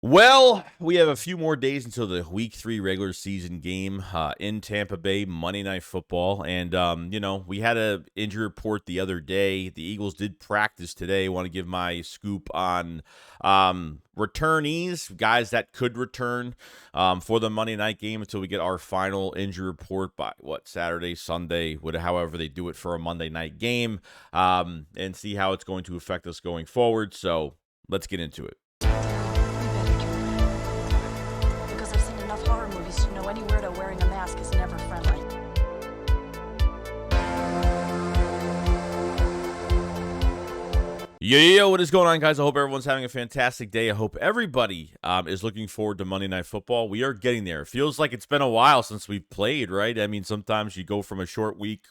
Well, we have a few more days until the Week 3 regular season game in Tampa Bay, Monday Night Football. And, we had a injury report the other day. The Eagles did practice today. I want to give my scoop on returnees, guys that could return for the Monday night game until we get our final injury report by, Saturday, Sunday, however they do it for a Monday night game, and see how it's going to affect us going forward. So let's get into it. Because I've seen enough horror movies to know any weirdo wearing a mask is never friendly. Yo, what is going on, guys? I hope everyone's having a fantastic day. I hope everybody is looking forward to Monday Night Football. We are getting there. It feels like it's been a while since we've played, right? I mean, sometimes you go from a short week,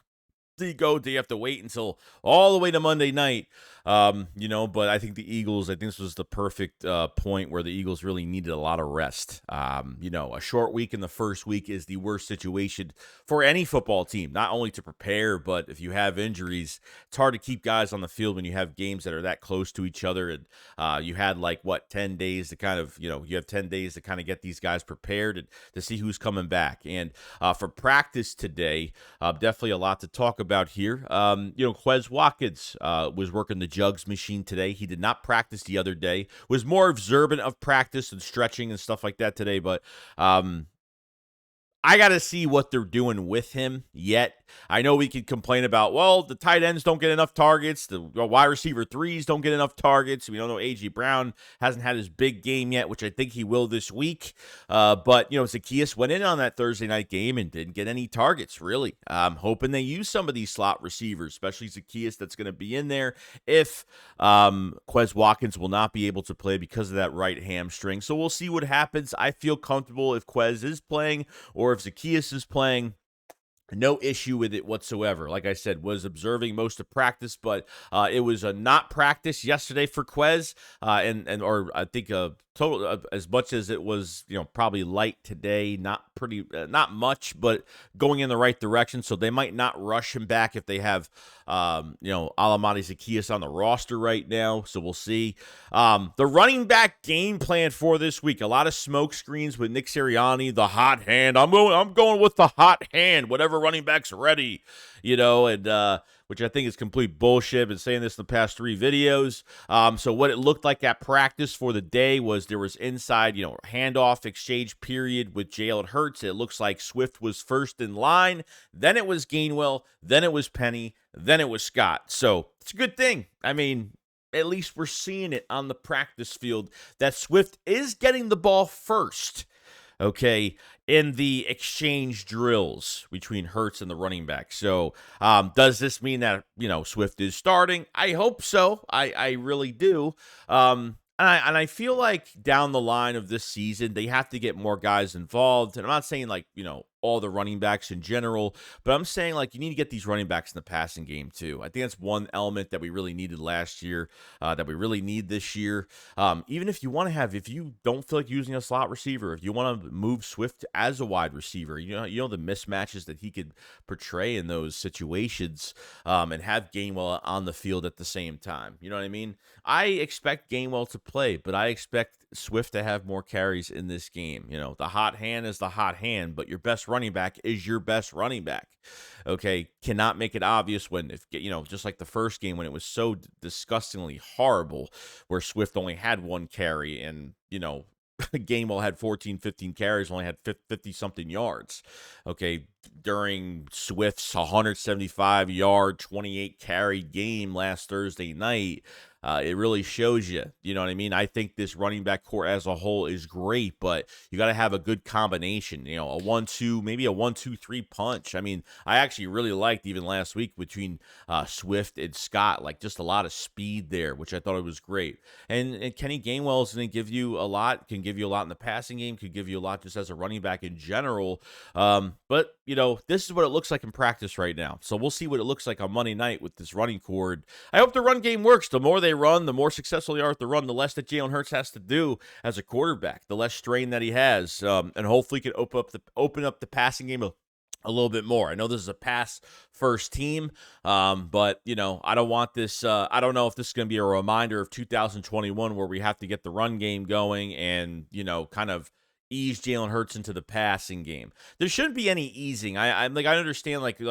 do you have to wait until all the way to Monday night? But I think this was the perfect point where the Eagles really needed a lot of rest. A short week in the first week is the worst situation for any football team, not only to prepare, but if you have injuries, it's hard to keep guys on the field when you have games that are that close to each other. And you had 10 days to you have 10 days to kind of get these guys prepared and to see who's coming back. And for practice today, definitely a lot to talk about here. Quez Watkins was working the jugs machine today. He did not practice the other day. Was more observant of practice and stretching and stuff like that today, but I got to see what they're doing with him yet. I know we could complain about, the tight ends don't get enough targets. The wide receiver threes don't get enough targets. We don't know A.J. Brown hasn't had his big game yet, which I think he will this week. But Zaccheaus went in on that Thursday night game and didn't get any targets, really. I'm hoping they use some of these slot receivers, especially Zaccheaus that's going to be in there if Quez Watkins will not be able to play because of that right hamstring. So we'll see what happens. I feel comfortable if Quez is playing or if Zaccheaus is playing. No issue with it whatsoever. Like I said, was observing most of practice, but it was a not practice yesterday for Quez, or I think a total as much as it was, probably light today. Not much, but going in the right direction. So they might not rush him back if they have, Alamani Zaccheaus on the roster right now. So we'll see. The running back game plan for this week. A lot of smoke screens with Nick Sirianni, the hot hand. I'm going with the hot hand. Whatever running back's ready, which I think is complete bullshit. I've been saying this in the past 3 videos. So what it looked like at practice for the day was there was inside, handoff exchange period with Jalen Hurts. It looks like Swift was first in line. Then it was Gainwell. Then it was Penny. Then it was Scott. So it's a good thing. I mean, at least we're seeing it on the practice field that Swift is getting the ball first. Okay, in the exchange drills between Hurts and the running back. So does this mean that, Swift is starting? I hope so. I really do. And I feel like down the line of this season, they have to get more guys involved. And I'm not saying all the running backs in general, but I'm saying you need to get these running backs in the passing game too. I think that's one element that we really needed last year, that we really need this year. Even if you don't feel like using a slot receiver, if you want to move Swift as a wide receiver, the mismatches that he could portray in those situations, and have Gainwell on the field at the same time. You know what I mean? I expect Gainwell to play, but I expect Swift to have more carries in this game. The hot hand is the hot hand, but your best running back is your best running back. Okay, cannot make it obvious just like the first game when it was so disgustingly horrible, where Swift only had 1 carry and Gainwell had 14, 15 carries, only had 50-something yards. Okay, during Swift's 175-yard, 28-carry game last Thursday night, it really shows you, you know what I mean? I think this running back core as a whole is great, but you got to have a good combination, a 1-2, maybe a 1-2-3 punch. I mean, I actually really liked even last week between Swift and Scott, just a lot of speed there, which I thought it was great. And Kenny Gainwell is going to give you a lot, can give you a lot in the passing game, could give you a lot just as a running back in general. But this is what it looks like in practice right now. So we'll see what it looks like on Monday night with this running core. I hope the run game works. The more they run, the more successful they are at the run, the less that Jalen Hurts has to do as a quarterback, the less strain that he has, and hopefully can open up the passing game a little bit more. I know this is a pass first team, but I don't want this. I don't know if this is going to be a reminder of 2021 where we have to get the run game going and kind of ease Jalen Hurts into the passing game. There shouldn't be any easing. I understand like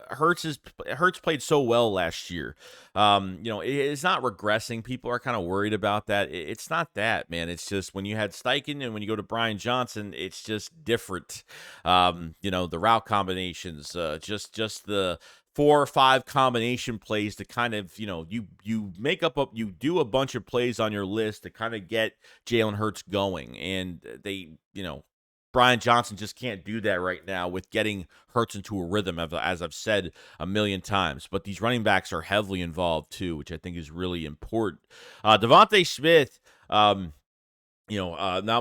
Hurts played so well last year. It's not regressing. People are kind of worried about that. It's not that, man. It's just when you had Steichen and when you go to Brian Johnson, it's just different. The route combinations, just the 4 or 5 combination plays to kind of, you do a bunch of plays on your list to kind of get Jalen Hurts going. And Brian Johnson just can't do that right now with getting Hurts into a rhythm, as I've said a million times. But these running backs are heavily involved too, which I think is really important. Devonte Smith, not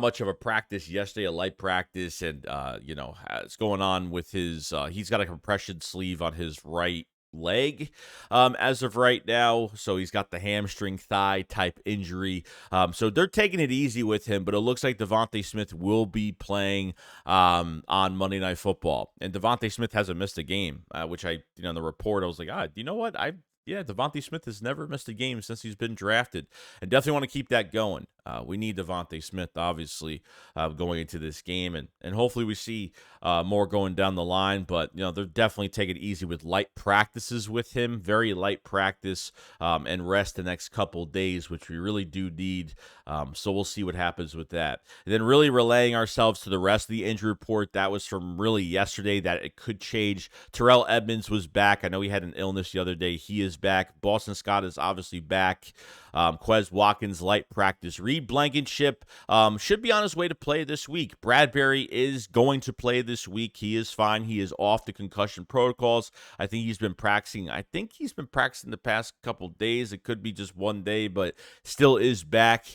much of a practice yesterday, a light practice, and it's going on with his. He's got a compression sleeve on his right leg as of right now, so he's got the hamstring thigh type injury. So they're taking it easy with him, but it looks like Devonte Smith will be playing on Monday Night Football, and Devonte Smith hasn't missed a game, which in the report I was like, you know what, Devonte Smith has never missed a game since he's been drafted, and definitely want to keep that going. We need Devonte Smith, obviously, going into this game, and hopefully we see more going down the line. But they're definitely taking it easy with light practices with him, very light practice, and rest the next couple days, which we really do need. So we'll see what happens with that. And then really relaying ourselves to the rest of the injury report. That was from really yesterday that it could change. Terrell Edmunds was back. I know he had an illness the other day. He is back. Boston Scott is obviously back. Quez Watkins, light practice. Reed Blankenship should be on his way to play this week. Bradbury is going to play this week. He is fine. He is off the concussion protocols. I think he's been practicing. The past couple days. It could be just one day, but still is back.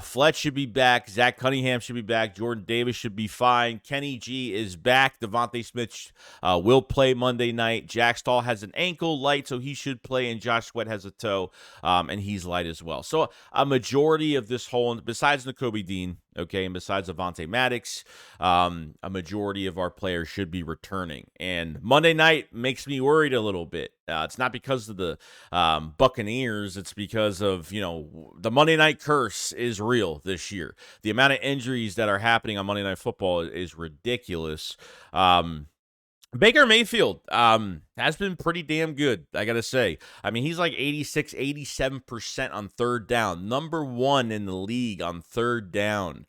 Fletch should be back. Zach Cunningham should be back. Jordan Davis should be fine. Kenny G is back. Devonte Smith will play Monday night. Jack Stahl has an ankle light, so he should play, and Josh Sweat has a toe, and he's light as well. So a majority of this whole, besides Nakobe Dean, okay, and besides Avonte Maddox, a majority of our players should be returning. And Monday night makes me worried a little bit. It's not because of the Buccaneers. It's because of, the Monday night curse is real this year. The amount of injuries that are happening on Monday Night Football is ridiculous. Baker Mayfield has been pretty damn good, I got to say. I mean, he's like 86, 87% on third down. Number 1 in the league on third down.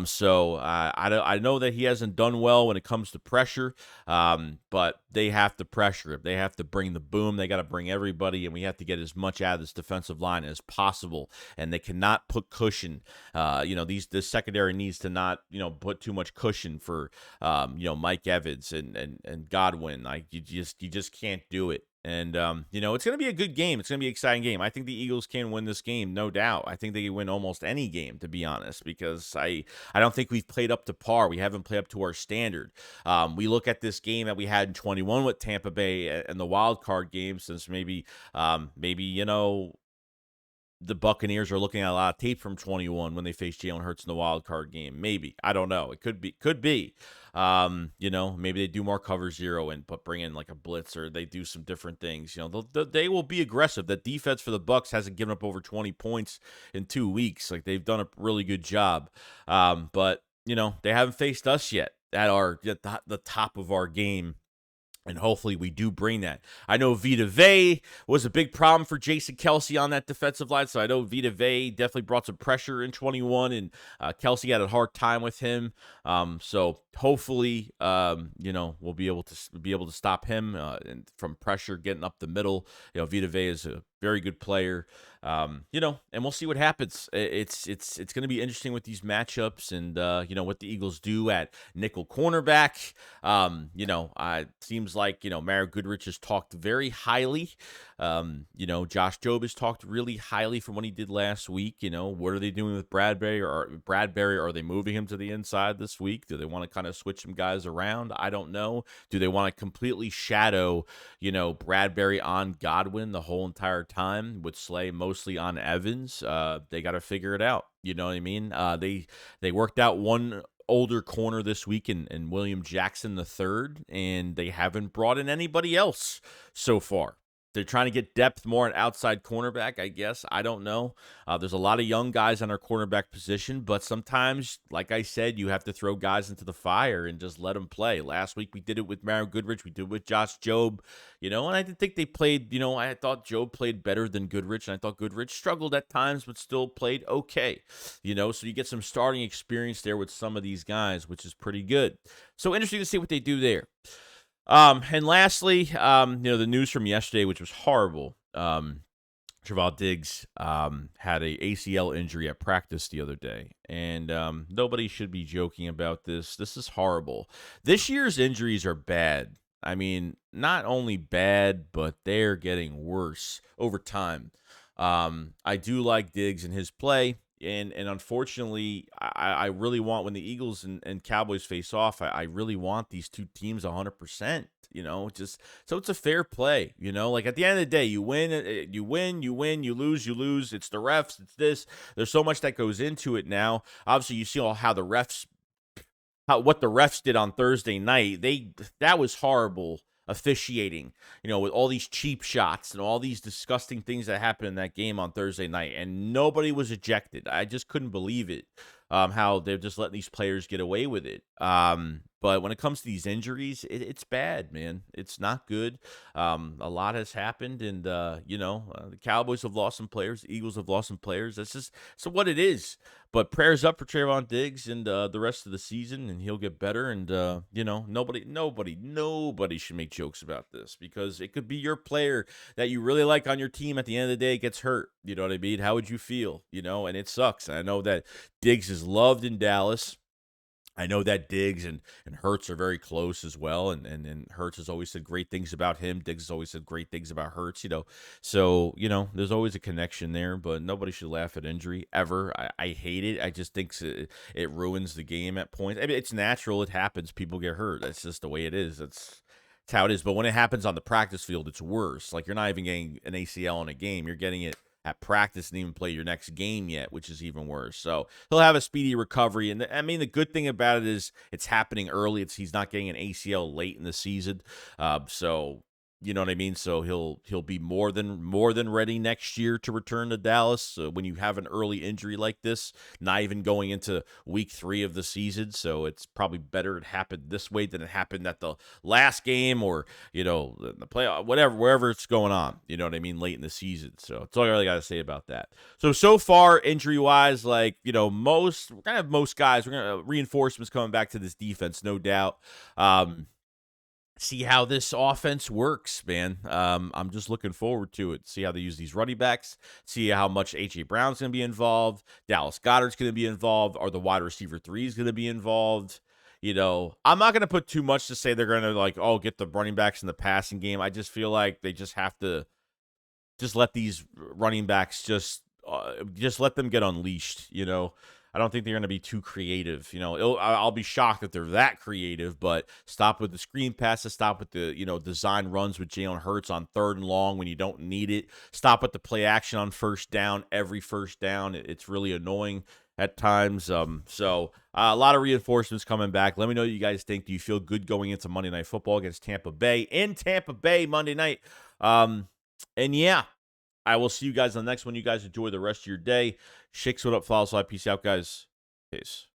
So I know that he hasn't done well when it comes to pressure, but they have to pressure him. They have to bring the boom. They got to bring everybody, and we have to get as much out of this defensive line as possible, and they cannot put cushion. This secondary needs to not, put too much cushion for, Mike Evans and Godwin. Like you just can't do it. And, it's going to be a good game. It's going to be an exciting game. I think the Eagles can win this game, no doubt. I think they can win almost any game, to be honest, because I don't think we've played up to par. We haven't played up to our standard. We look at this game that we had in 21 with Tampa Bay and the wild card game, since maybe the Buccaneers are looking at a lot of tape from 21 when they faced Jalen Hurts in the wild card game. Maybe. I don't know. It could be. Maybe they do more cover zero but bring in like a blitz, or they do some different things. They will be aggressive. That defense for the Bucs hasn't given up over 20 points in 2 weeks. Like, they've done a really good job. But they haven't faced us yet at the top of our game. And hopefully we do bring that. I know Vita Vea was a big problem for Jason Kelce on that defensive line. So I know Vita Vea definitely brought some pressure in 21, and Kelce had a hard time with him. So hopefully, we'll be able to stop him and from pressure getting up the middle. Vita Vea is a very good player. And we'll see what happens. It's going to be interesting with these matchups, and what the Eagles do at nickel cornerback. It seems like Mario Goodrich has talked very highly. Josh Jobe has talked really highly from what he did last week. What are they doing with Bradbury? Are they moving him to the inside this week? Do they want to kind of switch some guys around? I don't know. Do they want to completely shadow Bradbury on Godwin the whole entire time, with Slay mostly on Evans? They got to figure it out. You know what I mean? They worked out one older corner this week in William Jackson III, and they haven't brought in anybody else so far. They're trying to get depth more at outside cornerback, I guess. I don't know. There's a lot of young guys on our cornerback position, but sometimes, like I said, you have to throw guys into the fire and just let them play. Last week we did it with Mario Goodrich. We did it with Josh Jobe, and I didn't think they played, I thought Jobe played better than Goodrich, and I thought Goodrich struggled at times, but still played okay, so you get some starting experience there with some of these guys, which is pretty good. So interesting to see what they do there. And lastly, the news from yesterday, which was horrible. Trevon Diggs had a ACL injury at practice the other day, and nobody should be joking about this. This is horrible. This year's injuries are bad. I mean, not only bad, but they're getting worse over time. I do like Diggs and his play. And unfortunately, I really want, when the Eagles and Cowboys face off, I really want these two teams 100%, just so it's a fair play, like at the end of the day, you win, you lose. It's the refs. It's this. There's so much that goes into it now. Obviously, you see what the refs did on Thursday night. That was horrible officiating, with all these cheap shots and all these disgusting things that happened in that game on Thursday night, and nobody was ejected. I just couldn't believe it, how they're just letting these players get away with it. But when it comes to these injuries, it's bad, man. It's not good. A lot has happened, and the Cowboys have lost some players. The Eagles have lost some players. That's just what it is. But prayers up for Trevon Diggs and the rest of the season, and he'll get better. And nobody should make jokes about this, because it could be your player that you really like on your team at the end of the day gets hurt. You know what I mean? How would you feel? And it sucks. I know that Diggs is loved in Dallas. I know that Diggs and Hurts are very close as well, and Hurts has always said great things about him. Diggs has always said great things about Hurts, So, there's always a connection there, but nobody should laugh at injury ever. I hate it. I just think it ruins the game at points. I mean, it's natural. It happens. People get hurt. That's just the way it is. That's how it is. But when it happens on the practice field, it's worse. Like, you're not even getting an ACL in a game. You're getting it at practice and even play your next game yet, which is even worse. So he'll have a speedy recovery. And I mean, the good thing about it is it's happening early. He's not getting an ACL late in the season. So you know what I mean? So he'll be more than ready next year to return to Dallas. So when you have an early injury like this, not even going into week 3 of the season, so it's probably better it happened this way than it happened at the last game, or the playoff, wherever it's going on. You know what I mean? Late in the season. So that's all I really got to say about that. So far, injury wise, most guys, we're gonna reinforcements coming back to this defense, no doubt. See how this offense works, man. I'm just looking forward to it. See how they use these running backs. See how much A.J. Brown's going to be involved. Dallas Goedert's going to be involved. Are the wide receiver 3s going to be involved? I'm not going to put too much to say they're going to, get the running backs in the passing game. I just feel like they just have to just let these running backs just let them get unleashed, I don't think they're going to be too creative. I'll be shocked if they're that creative, but stop with the screen passes, stop with the, design runs with Jalen Hurts on 3rd and long when you don't need it. Stop with the play action on first down, every first down. It's really annoying at times. So a lot of reinforcements coming back. Let me know what you guys think. Do you feel good going into Monday Night Football against Tampa Bay in Tampa Bay Monday night? And yeah, I will see you guys on the next one. You guys enjoy the rest of your day. Shakes, what up, follow, so peace out, guys. Peace.